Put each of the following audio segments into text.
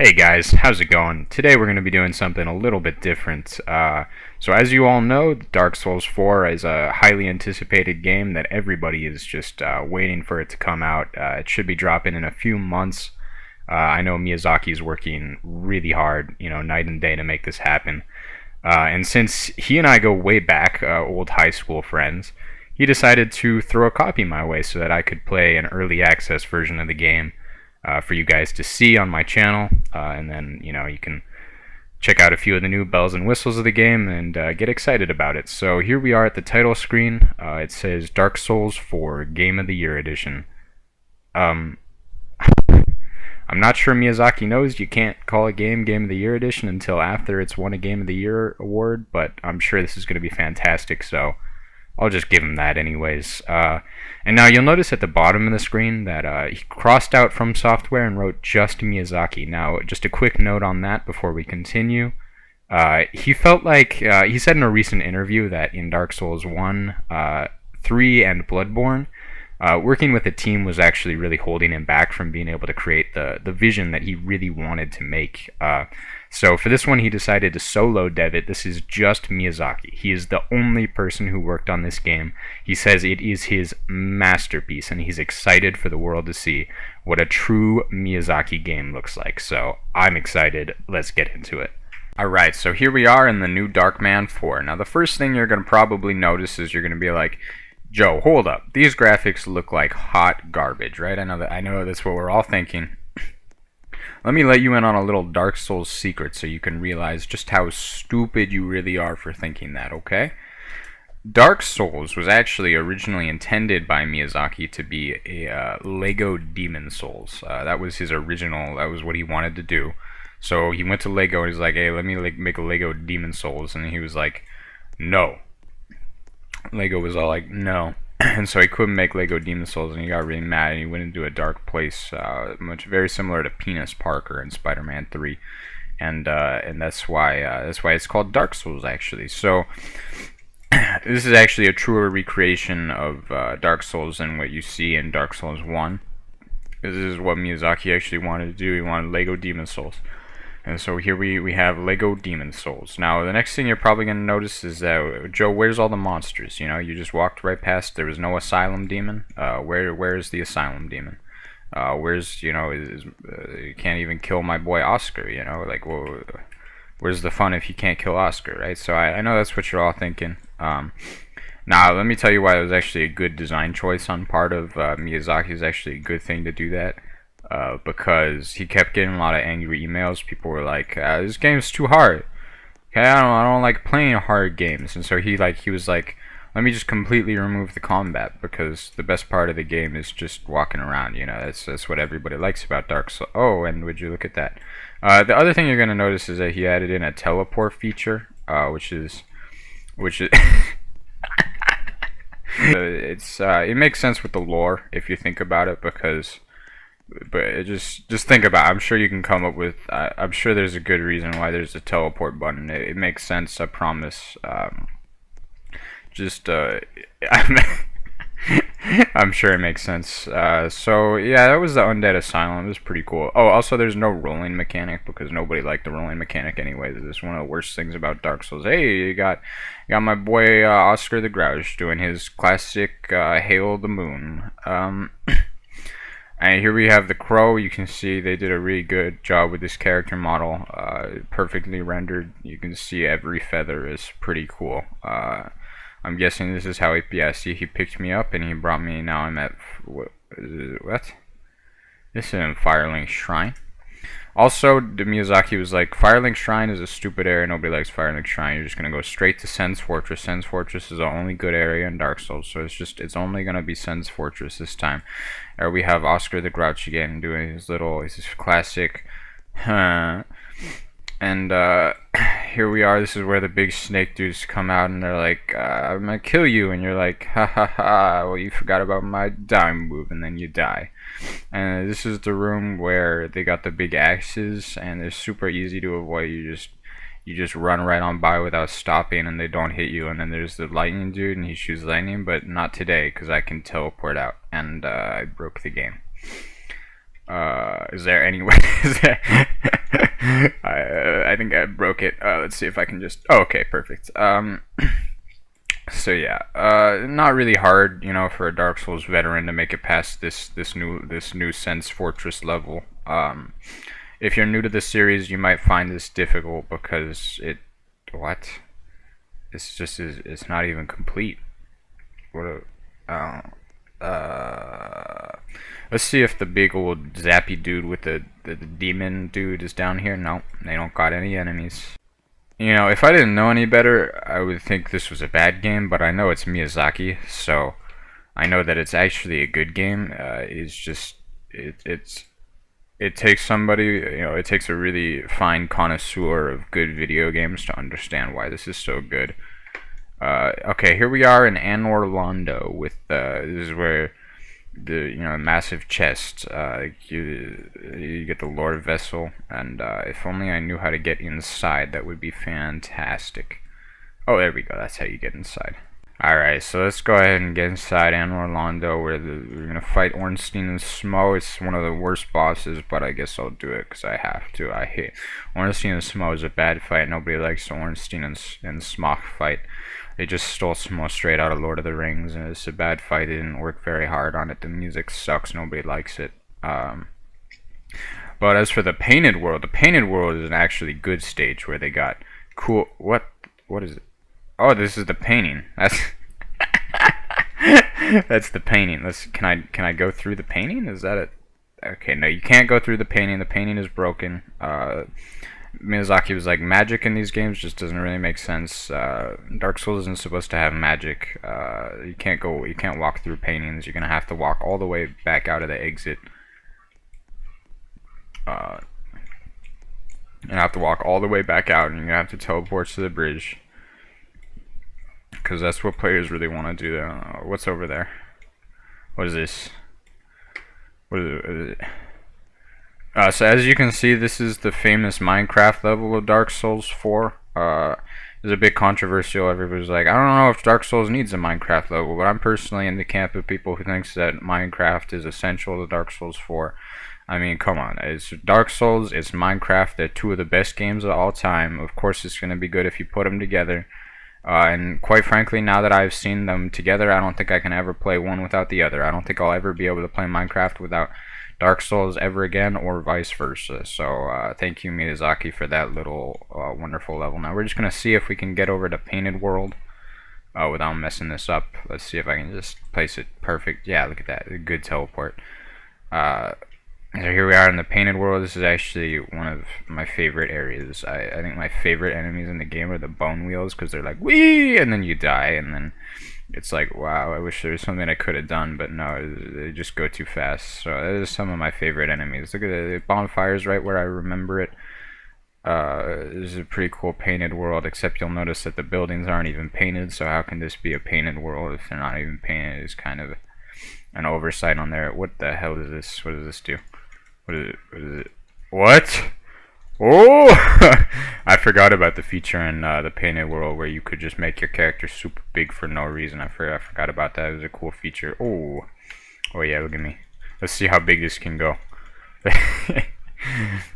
Hey guys, how's it going? Today we're going to be doing something a little bit different. So as you all know, Dark Souls 4 is a highly anticipated game that everybody is just waiting for it to come out. It should be dropping in a few months. I know Miyazaki is working really hard, night and day to make this happen. And since he and I go way back, old high school friends, he decided to throw a copy my way so that I could play an early access version of the game for you guys to see on my channel, and then you can check out a few of the new bells and whistles of the game and get excited about it. So here we are at the title screen. It says Dark Souls 4 Game of the Year Edition. Um, I'm not sure Miyazaki knows you can't call a game Game of the Year Edition until after it's won a Game of the Year award, but I'm sure this is going to be fantastic, so I'll just give him that anyways. And now you'll notice at the bottom of the screen that he crossed out From Software and wrote just Miyazaki. Now, just a quick note on that before we continue. He felt like, he said in a recent interview that in Dark Souls 1, 3, and Bloodborne, working with a team was actually really holding him back from being able to create the vision that he really wanted to make. So for this one, he decided to solo dev it. This is just Miyazaki. He is the only person who worked on this game. He says it is his masterpiece, and he's excited for the world to see what a true Miyazaki game looks like. So I'm excited. Let's get into it. Alright, so here we are in the new Darkman 4. Now the first thing you're going to probably notice is you're going to be like, Joe, hold up. These graphics look like hot garbage, right? I know that's what we're all thinking. Let me let you in on a little Dark Souls secret so you can realize just how stupid you really are for thinking that, okay? Dark Souls was actually originally intended by Miyazaki to be a Lego Demon Souls. That was his original, that was what he wanted to do. So he went to Lego and he's like, hey, let me make a Lego Demon Souls. And he was like, no. Lego was all like, no. And so he couldn't make Lego Demon Souls, and he got really mad, and he went into a dark place, very similar to Penis Parker in Spider-Man 3, and that's why it's called Dark Souls, actually. So this is actually a truer recreation of Dark Souls than what you see in Dark Souls 1. This is what Miyazaki actually wanted to do. He wanted Lego Demon Souls. And so here we have Lego Demon Souls. Now, the next thing you're probably going to notice is that, Joe, where's all the monsters? You just walked right past. There was no Asylum Demon. Where's the Asylum Demon? Where's, you can't even kill my boy Oscar, Like, well, where's the fun if you can't kill Oscar, right? So I know that's what you're all thinking. Now, let me tell you why it was actually a good design choice on part of Miyazaki. It's actually a good thing to do that. Because he kept getting a lot of angry emails. People were like, "This game's too hard. Okay, I don't like playing hard games." And so he was like, "Let me just completely remove the combat because the best part of the game is just walking around. That's what everybody likes about Dark Souls." Oh, and would you look at that? The other thing you're gonna notice is that he added in a teleport feature, which is it makes sense with the lore if you think about it because. But it just think about it. I'm sure you can come up with I'm sure there's a good reason why there's a teleport button. It makes sense, I promise. I'm sure it makes sense. So yeah, that was the Undead Asylum. It was pretty cool. Oh, also there's no rolling mechanic because nobody liked the rolling mechanic anyways. It's one of the worst things about Dark Souls. Hey, you got my boy Oscar the Grouch doing his classic Hail the Moon. And here we have the crow. You can see they did a really good job with this character model. Perfectly rendered. You can see every feather is pretty cool. I'm guessing this is how see, he picked me up and he brought me. Now I'm at what? This isn't Firelink Shrine. Also, the Miyazaki was like, Firelink Shrine is a stupid area. Nobody likes Firelink Shrine. You're just gonna go straight to Sen's Fortress. Sen's Fortress is the only good area in Dark Souls, so it's only gonna be Sen's Fortress this time. There we have Oscar the Grouch again doing his classic, and here we are. This is where the big snake dudes come out, and they're like, "I'm gonna kill you," and you're like, "Ha ha ha! Well, you forgot about my die move," and then you die. And this is the room where they got the big axes, and they're super easy to avoid. You just run right on by without stopping, and they don't hit you. And then there's the lightning dude, and he shoots lightning, but not today because I can teleport out, and I broke the game. Is there any way? I think I broke it. Let's see if I can just. Oh, okay, perfect. So yeah, not really hard, for a Dark Souls veteran to make it past this new Sense Fortress level. If you're new to the series, you might find this difficult because what? It's just it's not even complete. What a, let's see if the big old zappy dude with the demon dude is down here. No, they don't got any enemies. If I didn't know any better, I would think this was a bad game, but I know it's Miyazaki, so I know that it's actually a good game. It's just it takes somebody, it takes a really fine connoisseur of good video games to understand why this is so good. Okay, here we are in Anor Londo with this is where the massive chest. You get the Lord Vessel, and if only I knew how to get inside, that would be fantastic. Oh, there we go. That's how you get inside. Alright, so let's go ahead and get inside Anor Londo, where we're gonna fight Ornstein and Smo. It's one of the worst bosses, but I guess I'll do it because I have to. I hate Ornstein and Smo is a bad fight. Nobody likes the Ornstein and Smough fight. They just stole Smo straight out of Lord of the Rings, and it's a bad fight. They didn't work very hard on it. The music sucks. Nobody likes it. But as for the Painted World is an actually good stage where they got cool. What is it? Oh, this is the painting. That's that's the painting. Can I go through the painting? Is that it? Okay, no, you can't go through the painting. The painting is broken. Miyazaki was like, magic in these games just doesn't really make sense. Dark Souls isn't supposed to have magic. You can't walk through paintings. You're gonna have to walk all the way back out of the exit. You have to walk all the way back out, and you're gonna have to teleport to the bridge. Because that's what players really want to do. What's over there? What is this? What is it? So as you can see, this is the famous Minecraft level of Dark Souls 4. It's a bit controversial. Everybody's like, I don't know if Dark Souls needs a Minecraft level, but I'm personally in the camp of people who thinks that Minecraft is essential to Dark Souls 4. I mean, come on. It's Dark Souls, it's Minecraft. They're two of the best games of all time. Of course, it's going to be good if you put them together. And quite frankly, now that I've seen them together, I don't think I can ever play one without the other. I don't think I'll ever be able to play Minecraft without Dark Souls ever again, or vice versa. So thank you, Miyazaki, for that little wonderful level. Now we're just going to see if we can get over to Painted World without messing this up. Let's see if I can just place it perfect. Yeah, look at that. A good teleport. So here we are in the Painted World. This is actually one of my favorite areas. I think my favorite enemies in the game are the bone wheels, because they're like, wee, and then you die, and then it's like, wow, I wish there was something I could have done, but no, they just go too fast. So those are some of my favorite enemies. Look at the bonfires right where I remember it. This is a pretty cool painted world, except you'll notice that the buildings aren't even painted, so how can this be a painted world if they're not even painted? It's kind of an oversight on there. What the hell is this? What does this do? What is it? What is it? What? Oh! I forgot about the feature in the Painted World where you could just make your character super big for no reason. I forgot about that. It was a cool feature. Oh! Oh yeah, look at me. Let's see how big this can go. This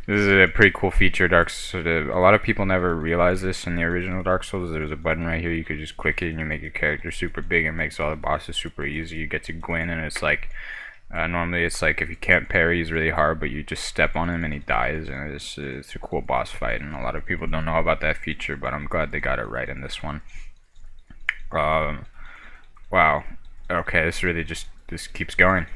is a pretty cool feature. A lot of people never realize this in the original Dark Souls. There's a button right here. You could just click it and you make your character super big. It makes all the bosses super easy. You get to Gwyn and it's like... normally it's like if you can't parry, he's really hard, but you just step on him and he dies, and it's a cool boss fight, and a lot of people don't know about that feature, but I'm glad they got it right in this one. Wow. Okay, this keeps going.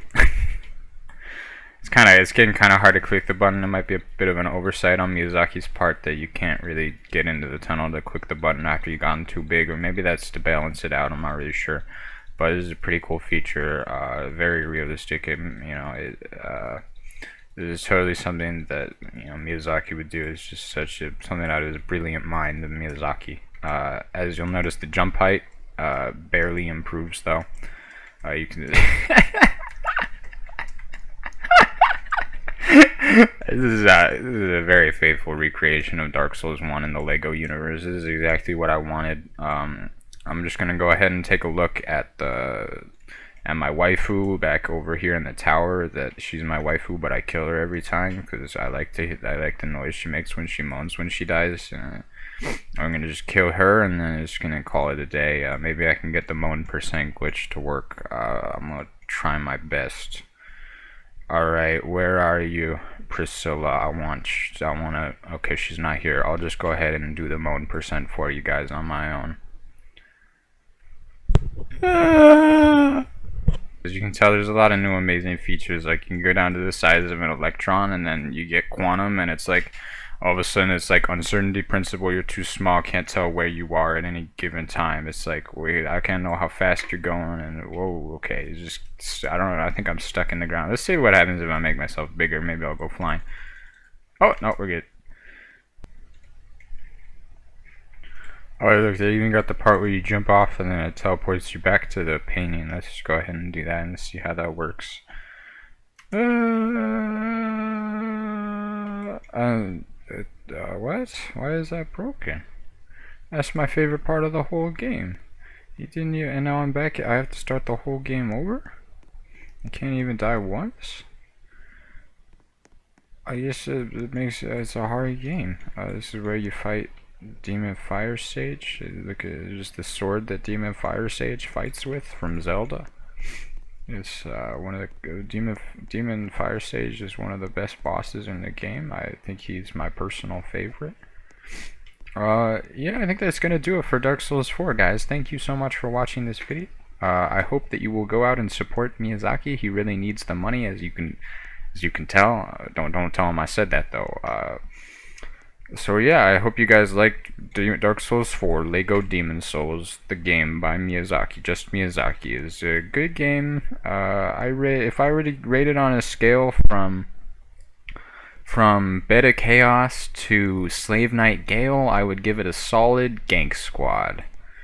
It's getting kind of hard to click the button. It might be a bit of an oversight on Miyazaki's part that you can't really get into the tunnel to click the button after you've gotten too big, or maybe that's to balance it out. I'm not really sure. But this is a pretty cool feature, very realistic. This is totally something that Miyazaki would do. It's just something out of his brilliant mind, the Miyazaki. As you'll notice, the jump height barely improves, though. You can. This is a very faithful recreation of Dark Souls 1 in the Lego universe. This is exactly what I wanted. I'm just going to go ahead and take a look at the And my waifu back over here in the tower, that she's my waifu, but I kill her every time because I like the noise she makes when she moans when she dies. I'm gonna just kill her and then just gonna call it a day. Maybe I can get the moan percent glitch to work. I'm gonna try my best. Alright, where are you, Priscilla? I wanna. Okay, she's not here. I'll just go ahead and do the moan percent for you guys on my own. As you can tell, there's a lot of new amazing features. Like, you can go down to the size of an electron, and then you get quantum, and it's like, all of a sudden, it's like uncertainty principle. You're too small, can't tell where you are at any given time. It's like, wait, I can't know how fast you're going, and whoa, okay, it's just, I don't know, I think I'm stuck in the ground. Let's see what happens if I make myself bigger. Maybe I'll go flying. Oh, no, we're good. Oh, look, they even got the part where you jump off and then it teleports you back to the painting. Let's just go ahead and do that and see how that works. What? Why is that broken? That's my favorite part of the whole game. You didn't even, and now I'm back. I have to start the whole game over? I can't even die once? I guess it's a hard game. This is where you fight Demon Fire Sage. Look at just the sword that Demon Fire Sage fights with from Zelda. It's one of the Demon Fire Sage is one of the best bosses in the game. I think he's my personal favorite. Yeah, I think that's gonna do it for Dark Souls 4, guys. Thank you so much for watching this video. I hope that you will go out and support Miyazaki. He really needs the money, as you can tell. Don't tell him I said that though. So yeah, I hope you guys like Dark Souls 4, Lego Demon Souls, the game by Miyazaki. Just Miyazaki is a good game. If I were to rate it on a scale from Beta Chaos to Slave Knight Gale, I would give it a solid Gank Squad.